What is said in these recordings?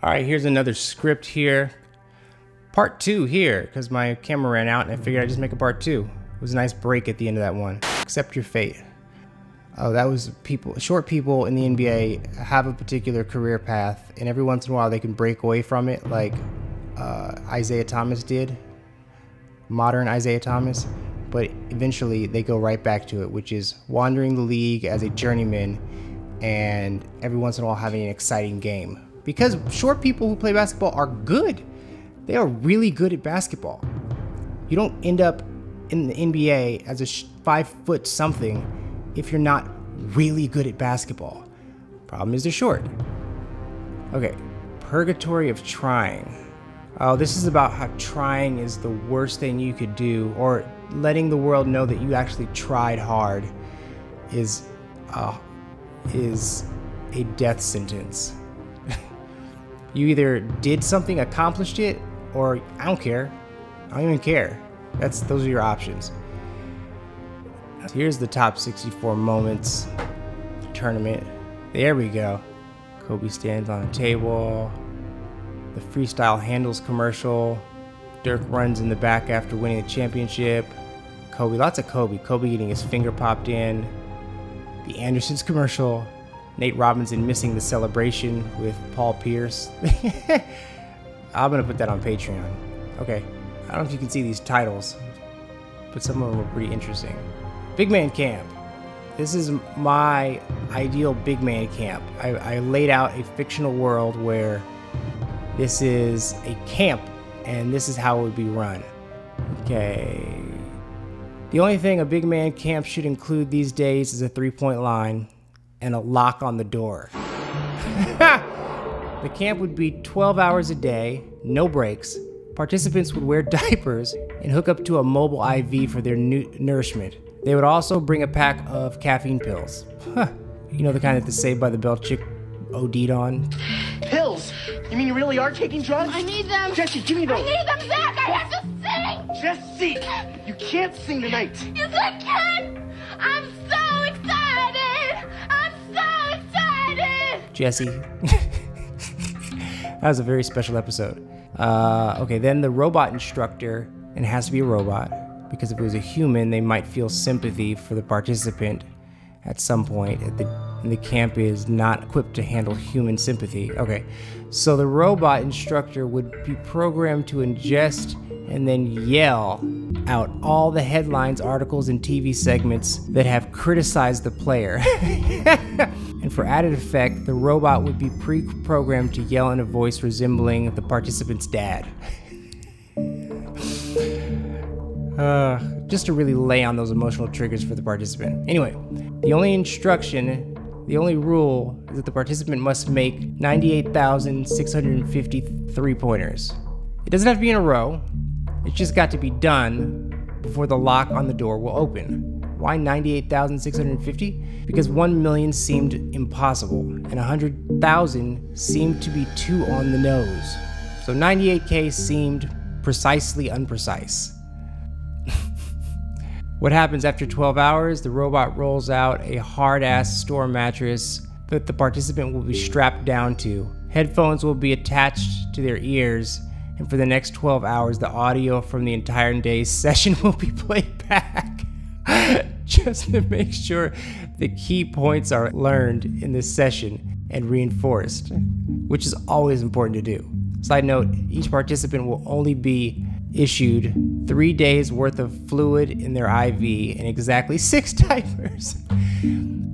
All right, here's another script here. Part 2 here, because my camera ran out and I figured I'd just make a part 2. It was a nice break at the end of that one. Accept your fate. Oh, that was people. Short people in the NBA have a particular career path, and every once in a while they can break away from it, like Isaiah Thomas did. Modern Isaiah Thomas. But eventually they go right back to it, which is wandering the league as a journeyman and every once in a while having an exciting game. Because short people who play basketball are good. They are really good at basketball. You don't end up in the NBA as a 5 foot something if you're not really good at basketball. Problem is they're short. Okay, purgatory of trying. Oh, this is about how trying is the worst thing you could do, or letting the world know that you actually tried hard is a death sentence. You either did something, accomplished it, or I don't care. I don't even care. Those are your options. So here's the top 64 moments tournament. There we go. Kobe stands on a table. The freestyle handles commercial. Dirk runs in the back after winning the championship. Kobe, lots of Kobe. Kobe getting his finger popped in. The Andersons commercial. Nate Robinson missing the celebration with Paul Pierce. I'm gonna put that on Patreon. Okay, I don't know if you can see these titles, but some of them are pretty interesting. Big Man Camp. This is my ideal big man camp. I laid out a fictional world where this is a camp and this is how it would be run. Okay. The only thing a big man camp should include these days is a 3-point line and a lock on the door. The camp would be 12 hours a day, no breaks. Participants would wear diapers and hook up to a mobile IV for their nourishment. They would also bring a pack of caffeine pills. You know, the kind that the Saved by the Bell chick OD'd on. Pills? You mean you really are taking drugs? I need them. Jesse, give me those. I need them, Zach. I have to sing. Jesse, you can't sing tonight. Yes, I can. I'm so excited. I'm so excited. Jesse. That was a very special episode. Okay, then the robot instructor, and it has to be a robot, because if it was a human, they might feel sympathy for the participant at some point. And the camp is not equipped to handle human sympathy. Okay, so the robot instructor would be programmed to ingest and then yell out all the headlines, articles, and TV segments that have criticized the player. And for added effect, the robot would be pre-programmed to yell in a voice resembling the participant's dad. Just to really lay on those emotional triggers for the participant. Anyway, the only rule is that the participant must make 98,650 3-pointers. It doesn't have to be in a row. It's just got to be done before the lock on the door will open. Why 98,650? Because 1 million seemed impossible, and 100,000 seemed to be too on the nose. So 98K seemed precisely unprecise. What happens after 12 hours? The robot rolls out a hard-ass store mattress that the participant will be strapped down to. Headphones will be attached to their ears, and for the next 12 hours, the audio from the entire day's session will be played back. Just to make sure the key points are learned in this session and reinforced, which is always important to do. Side note, each participant will only be issued 3 days worth of fluid in their IV and exactly 6 diapers.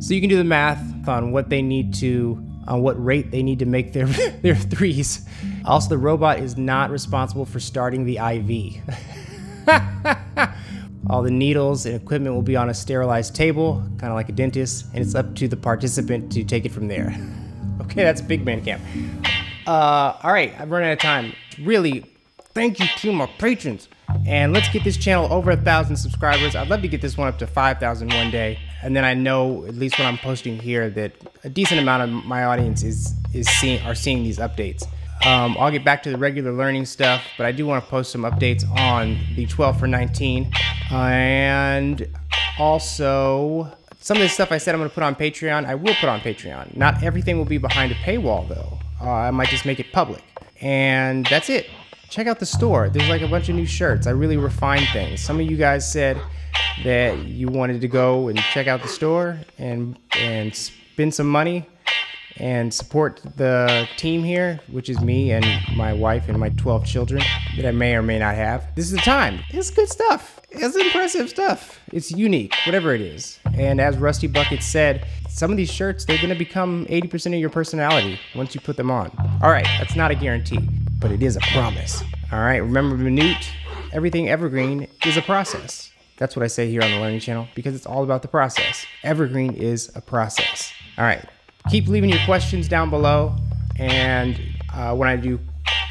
So you can do the math on what they need to, on what rate they need to make their threes. Also, the robot is not responsible for starting the IV. All the needles and equipment will be on a sterilized table, kind of like a dentist, and it's up to the participant to take it from there. Okay, that's Big Man Camp. All right, I've run out of time. Really, thank you to my patrons. And let's get this channel over 1,000 subscribers. I'd love to get this one up to 5,000 one day. And then I know, at least when I'm posting here, that a decent amount of my audience are seeing these updates. I'll get back to the regular learning stuff, but I do want to post some updates on the 12 for 19. And also, some of this stuff I said I'm going to put on Patreon, I will put on Patreon. Not everything will be behind a paywall, though. I might just make it public. And that's it. Check out the store. There's like a bunch of new shirts. I really refined things. Some of you guys said that you wanted to go and check out the store and spend some money and support the team here, which is me and my wife and my 12 children that I may or may not have. This is the time. It's good stuff. It's impressive stuff. It's unique, whatever it is. And as Rusty Bucket said, some of these shirts, they're gonna become 80% of your personality once you put them on. All right, that's not a guarantee, but it is a promise. All right, remember Minute, everything evergreen is a process. That's what I say here on the Learning Channel, because it's all about the process. Evergreen is a process. All right. Keep leaving your questions down below, and when I do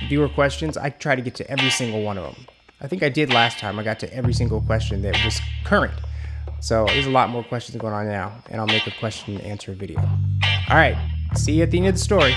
viewer questions, I try to get to every single one of them. I think I did last time. I got to every single question that was current. So there's a lot more questions going on now, and I'll make a question and answer video. All right, see you at the end of the story.